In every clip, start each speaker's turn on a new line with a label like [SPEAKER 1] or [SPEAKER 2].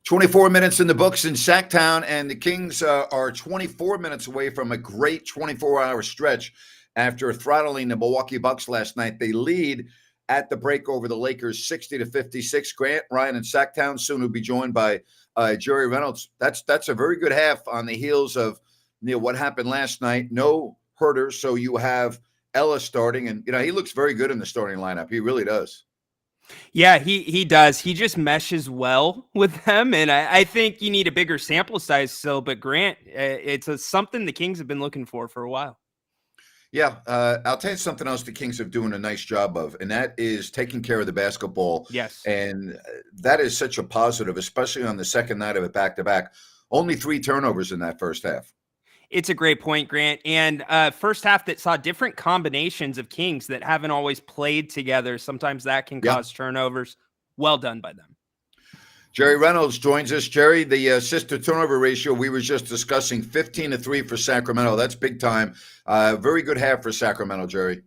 [SPEAKER 1] 24 minutes in the books in Sacktown, and the Kings are 24 minutes away from a great 24-hour stretch after throttling the Milwaukee Bucks last night. They lead at the break over the Lakers 60-56. Grant, Ryan, and Sacktown soon will be joined by Jerry Reynolds. That's a very good half on the heels of what happened last night. No hurters, so you have Ellis starting, and he looks very good in the starting lineup. He really does.
[SPEAKER 2] Yeah, he does. He just meshes well with them, and I think you need a bigger sample size still. But Grant, it's something the Kings have been looking for a while.
[SPEAKER 1] Yeah, I'll tell you something else the Kings are doing a nice job of, and that is taking care of the basketball.
[SPEAKER 2] Yes.
[SPEAKER 1] And that is such a positive, especially on the second night of it back-to-back. Only 3 turnovers in that first half.
[SPEAKER 2] It's a great point, Grant. And first half that saw different combinations of Kings that haven't always played together. Sometimes that can cause turnovers. Well done by them.
[SPEAKER 1] Jerry Reynolds joins us. Jerry, the assist to turnover ratio we were just discussing, 15-3 for Sacramento. That's big time. Very good half for Sacramento, Jerry.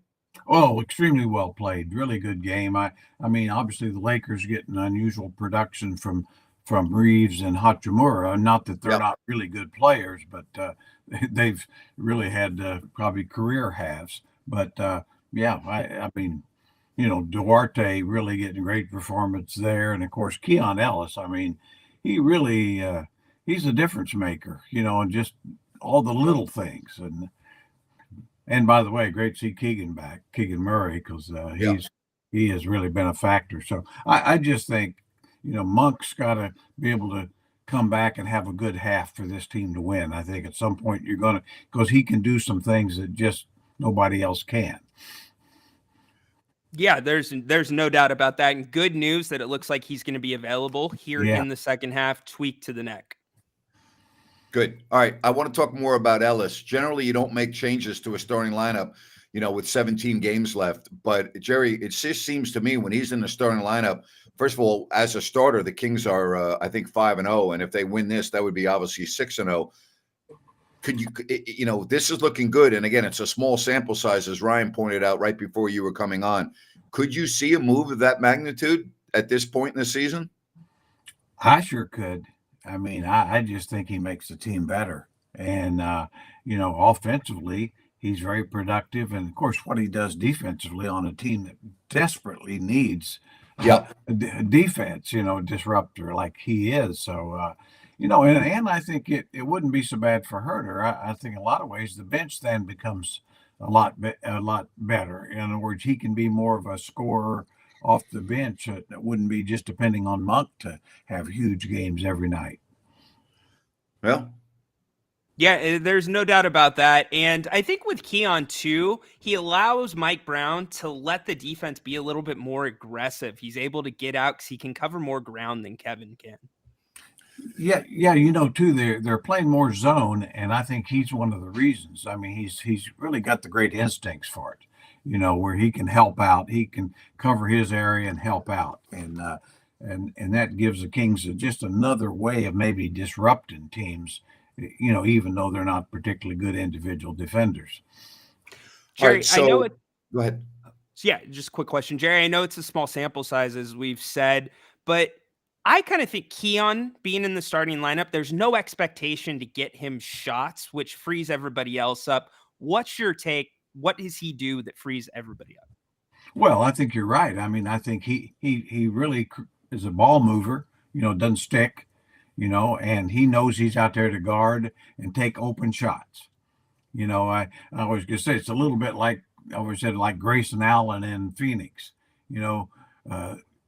[SPEAKER 3] Oh, extremely well played. Really good game. I mean, obviously the Lakers getting unusual production from Reeves and Hachimura. Not that they're not really good players, but they've really had probably career halves. But I mean, Duarte really getting great performance there, and of course Keon Ellis. I mean, he really he's a difference maker. And just all the little things. And by the way, great to see Keegan back, Keegan Murray, because he has really been a factor. So I just think Monk's got to be able to come back and have a good half for this team to win. I think at some point you're going to, because he can do some things that just nobody else can.
[SPEAKER 2] Yeah, there's no doubt about that. And good news that it looks like he's going to be available here in the second half, tweak to the neck.
[SPEAKER 1] Good. All right. I want to talk more about Ellis. Generally, you don't make changes to a starting lineup, with 17 games left. But, Jerry, it just seems to me when he's in the starting lineup, first of all, as a starter, the Kings are, I think, 5-0. And if they win this, that would be obviously 6-0. Could you, this is looking good. And, again, it's a small sample size, as Ryan pointed out right before you were coming on. Could you see a move of that magnitude at this point in the season?
[SPEAKER 3] I sure could. I mean, I just think he makes the team better. And, offensively, he's very productive. And, of course, what he does defensively on a team that desperately needs defense, disruptor like he is. So, and I think it wouldn't be so bad for Herter. I think in a lot of ways the bench then becomes a lot better. In other words, he can be more of a scorer off the bench. That wouldn't be just depending on Monk to have huge games every night.
[SPEAKER 1] Well,
[SPEAKER 2] yeah, there's no doubt about that. And I think with Keon too, he allows Mike Brown to let the defense be a little bit more aggressive. He's able to get out because he can cover more ground than Kevin can.
[SPEAKER 3] Yeah, too, they're playing more zone, and I think he's one of the reasons. I mean, he's really got the great instincts for it. Where he can help out, he can cover his area and help out, and that gives the Kings just another way of maybe disrupting teams, even though they're not particularly good individual defenders.
[SPEAKER 2] Jerry,
[SPEAKER 1] right, so,
[SPEAKER 2] I know it.
[SPEAKER 1] Go ahead.
[SPEAKER 2] Yeah, just a quick question, Jerry. I know it's a small sample size, as we've said, but I kind of think Keon being in the starting lineup, there's no expectation to get him shots, which frees everybody else up. What's your take? What does he do that frees everybody up?
[SPEAKER 3] Well, I think you're right. I mean, I think he really is a ball mover, doesn't stick, and he knows he's out there to guard and take open shots. I always just say it's a little bit like I always said, like Grayson Allen in Phoenix,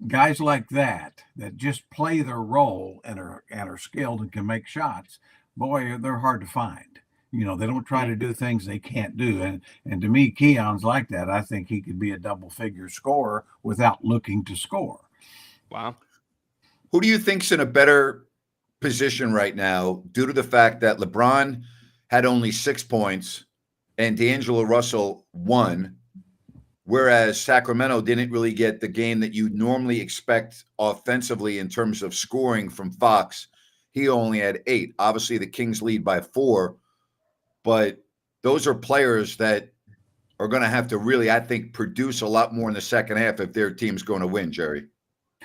[SPEAKER 3] guys like that just play their role and are skilled and can make shots. Boy, they're hard to find. They don't try to do things they can't do. And to me, Keon's like that. I think he could be a double-figure scorer without looking to score.
[SPEAKER 2] Wow.
[SPEAKER 1] Who do you think's in a better position right now due to the fact that LeBron had only 6 points and D'Angelo Russell 1, whereas Sacramento didn't really get the game that you normally expect offensively in terms of scoring from Fox? He only had 8. Obviously, the Kings lead by 4. But those are players that are going to have to really, I think, produce a lot more in the second half if their team's going to win, Jerry.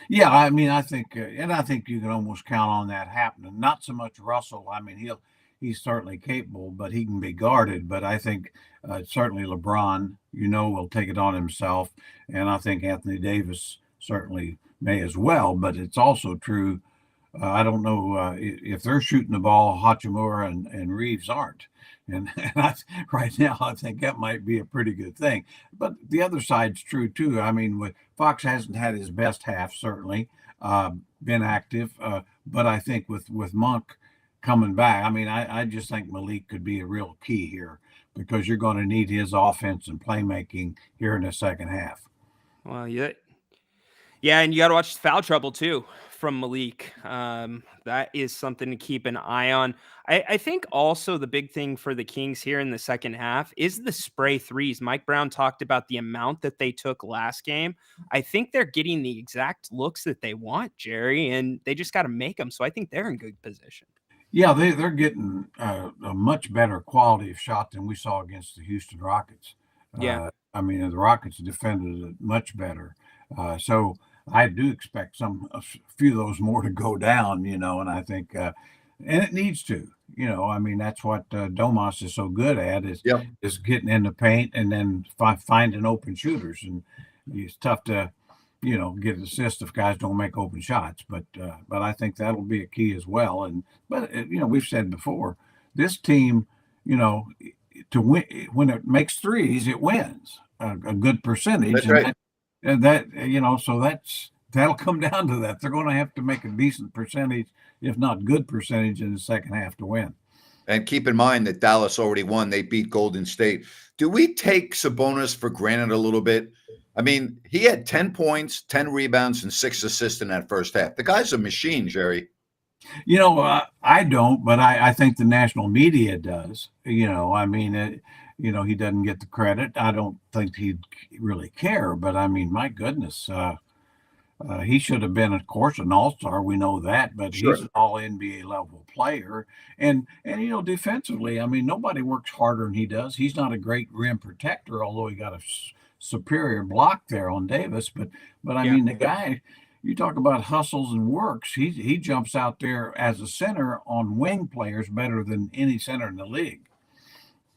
[SPEAKER 3] Yeah, I mean, I think, and I think you can almost count on that happening. Not so much Russell. I mean, he's certainly capable, but he can be guarded. But I think certainly LeBron, will take it on himself, and I think Anthony Davis certainly may as well. But it's also true. I don't know if they're shooting the ball, Hachimura and Reeves aren't. And right now, I think that might be a pretty good thing. But the other side's true, too. I mean, Fox hasn't had his best half, certainly, been active. But I think with Monk coming back, I mean, I just think Malik could be a real key here because you're going to need his offense and playmaking here in the second half.
[SPEAKER 2] Well, yeah, and you got to watch foul trouble too from Malik. That is something to keep an eye on. I think also the big thing for the Kings here in the second half is the spray threes. Mike Brown talked about the amount that they took last game. I think they're getting the exact looks that they want, Jerry, and they just got to make them. So I think they're in good position.
[SPEAKER 3] Yeah, they're getting a much better quality of shot than we saw against the Houston Rockets.
[SPEAKER 2] Yeah.
[SPEAKER 3] I mean, the Rockets defended it much better. So I do expect a few of those more to go down, and I think, and it needs to, I mean, that's what Domas is so good at is getting in the paint and then finding open shooters. And it's tough to, get an assist if guys don't make open shots. But I think that'll be a key as well. But we've said before, this team, to win when it makes threes, it wins a good percentage.
[SPEAKER 1] That's right.
[SPEAKER 3] And so that'll come down to that. They're going to have to make a decent percentage, if not good percentage, in the second half to win.
[SPEAKER 1] And keep in mind that Dallas already won. They beat Golden State. Do we take Sabonis for granted a little bit? I mean, he had 10 points, 10 rebounds, and 6 assists in that first half. The guy's a machine, Jerry.
[SPEAKER 3] I don't, but I think the national media does. I mean, he doesn't get the credit. I don't think he'd really care, but I mean, my goodness, he should have been, of course, an all-star. We know that, but
[SPEAKER 1] Sure.
[SPEAKER 3] He's an all NBA level player. And defensively, I mean, nobody works harder than he does. He's not a great rim protector, although he got a superior block there on Davis. But I mean, the guy, you talk about hustles and works. He jumps out there as a center on wing players better than any center in the league.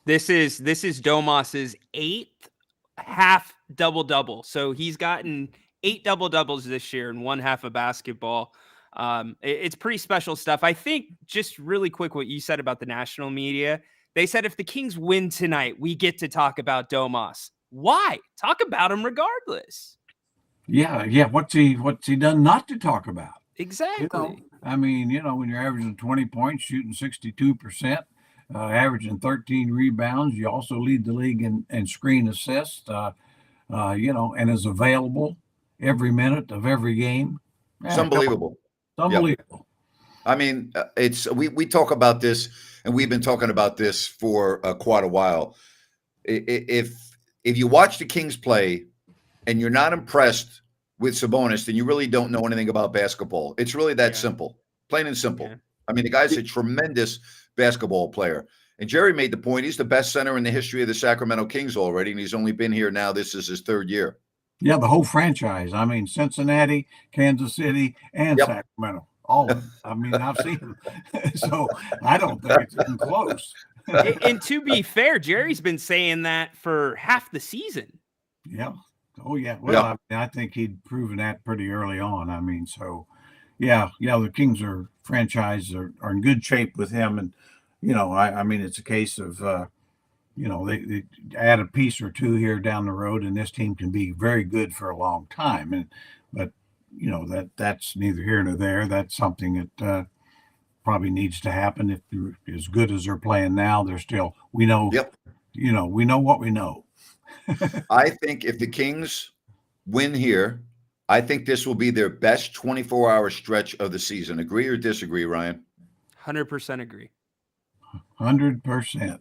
[SPEAKER 2] This is Domas's 8th half double-double. So he's gotten 8 double-doubles this year in one half of basketball. It's pretty special stuff. I think just really quick what you said about the national media. They said if the Kings win tonight, we get to talk about Domas. Why? Talk about him regardless.
[SPEAKER 3] Yeah. What's he done not to talk about?
[SPEAKER 2] Exactly.
[SPEAKER 3] I mean, when you're averaging 20 points, shooting 62%, averaging 13 rebounds, you also lead the league in screen assists, and is available every minute of every game.
[SPEAKER 1] It's unbelievable.
[SPEAKER 3] It's unbelievable.
[SPEAKER 1] I mean, we talk about this, and we've been talking about this for quite a while. If you watch the Kings play and you're not impressed with Sabonis, then you really don't know anything about basketball. It's really that simple, plain and simple. Yeah. I mean, the guy's a tremendous basketball player. And Jerry made the point, he's the best center in the history of the Sacramento Kings already, and he's only been here now. This is his 3rd year.
[SPEAKER 3] Yeah, the whole franchise. I mean, Cincinnati, Kansas City, and Sacramento. All of them. I mean, I've seen them. So I don't think it's even close.
[SPEAKER 2] And to be fair, Jerry's been saying that for half the season.
[SPEAKER 3] Yeah. Oh, yeah. Well, I think he'd proven that pretty early on. I mean, so, the Kings franchise are in good shape with him. And, I mean, it's a case of, they add a piece or two here down the road, and this team can be very good for a long time. But that's neither here nor there. That's something that probably needs to happen. If they're as good as they're playing now, they're still, we know what we know.
[SPEAKER 1] I think if the Kings win here, I think this will be their best 24-hour stretch of the season. Agree or disagree, Ryan?
[SPEAKER 2] 100% agree.
[SPEAKER 3] 100%.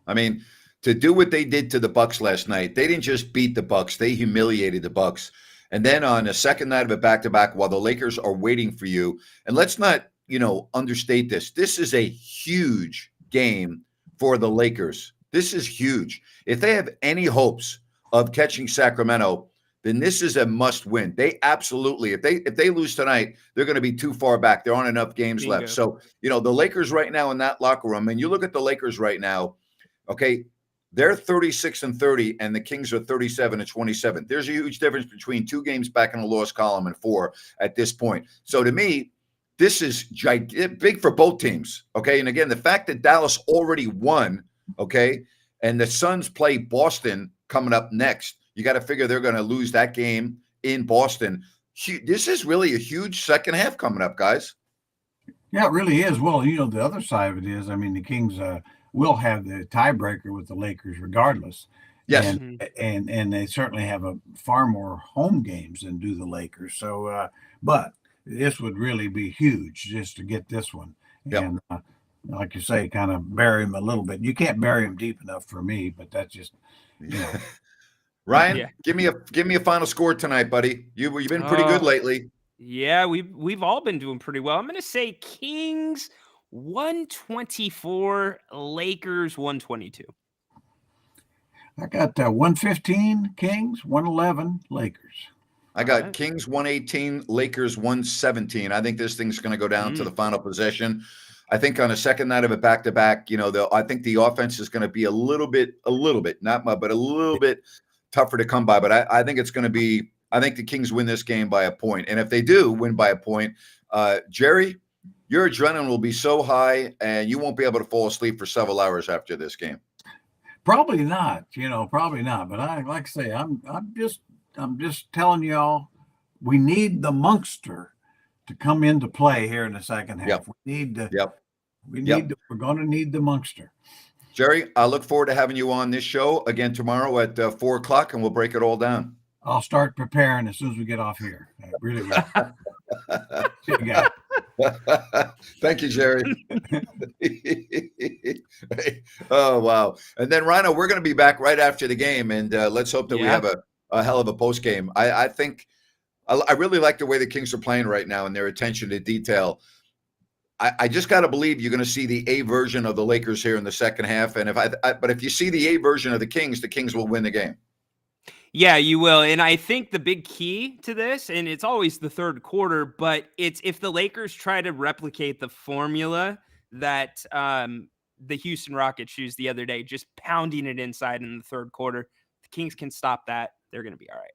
[SPEAKER 1] I mean, to do what they did to the Bucks last night, they didn't just beat the Bucks, they humiliated the Bucks. And then on a second night of a back-to-back, while the Lakers are waiting for you, and let's not, understate this. This is a huge game for the Lakers. This is huge. If they have any hopes of catching Sacramento, then this is a must win. They absolutely, if they lose tonight, they're going to be too far back. There aren't enough games
[SPEAKER 2] Bingo.
[SPEAKER 1] left. So, the Lakers right now in that locker room, and you look at the Lakers right now, okay, they're 36-30, and the Kings are 37-27. There's a huge difference between 2 games back in the loss column and 4 at this point. So to me, this is big for both teams. Okay. And again, the fact that Dallas already won, okay, and the Suns play Boston coming up next, you got to figure they're going to lose that game in Boston. This is really a huge second half coming up, guys.
[SPEAKER 3] Yeah, it really is. Well, the other side of it is, I mean, the Kings will have the tiebreaker with the Lakers regardless.
[SPEAKER 1] Yes.
[SPEAKER 3] And they certainly have a far more home games than do the Lakers. So, but this would really be huge just to get this one.
[SPEAKER 1] Yep.
[SPEAKER 3] And like you say, kind of bury him a little bit. You can't bury him deep enough for me, but that's just,
[SPEAKER 1] Ryan, give me a final score tonight, buddy. You've been pretty good lately.
[SPEAKER 2] Yeah, we've all been doing pretty well. I'm going to say Kings 124, Lakers 122.
[SPEAKER 3] I got 115 Kings, 111 Lakers.
[SPEAKER 1] I got Kings 118, Lakers 117. I think this thing's going to go down to the final possession. I think on a second night of a back-to-back, I think the offense is going to be a little bit, not much, but a little bit tougher to come by. But I think it's going to be, I think the Kings win this game by a point. And if they do win by a point, Jerry, your adrenaline will be so high and you won't be able to fall asleep for several hours after this game.
[SPEAKER 3] Probably not, probably not. But I like to say, I'm just telling y'all, we need the Monkster to come into play here in the second half.
[SPEAKER 1] Yep.
[SPEAKER 3] We need to.
[SPEAKER 1] Yep.
[SPEAKER 3] We're going to need the Monkster.
[SPEAKER 1] Jerry, I look forward to having you on this show again tomorrow at 4:00, and we'll break it all down.
[SPEAKER 3] I'll start preparing as soon as we get off here. I really will. See you guys.
[SPEAKER 1] Thank you, Jerry. Oh, wow. And then, Rhino, we're going to be back right after the game, and let's hope that we have a hell of a post game. I think I really like the way the Kings are playing right now and their attention to detail. I just got to believe you're going to see the A version of the Lakers here in the second half. And but if you see the A version of the Kings will win the game.
[SPEAKER 2] Yeah, you will. And I think the big key to this, and it's always the third quarter, but it's if the Lakers try to replicate the formula that the Houston Rockets used the other day, just pounding it inside in the third quarter, the Kings can stop that. They're going to be all right.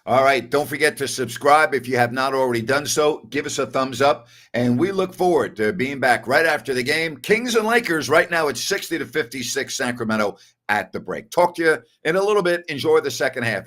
[SPEAKER 1] All right. Don't forget to subscribe if you have not already done so. Give us a thumbs up. And we look forward to being back right after the game. Kings and Lakers right now it's 60-56 Sacramento at the break. Talk to you in a little bit. Enjoy the second half.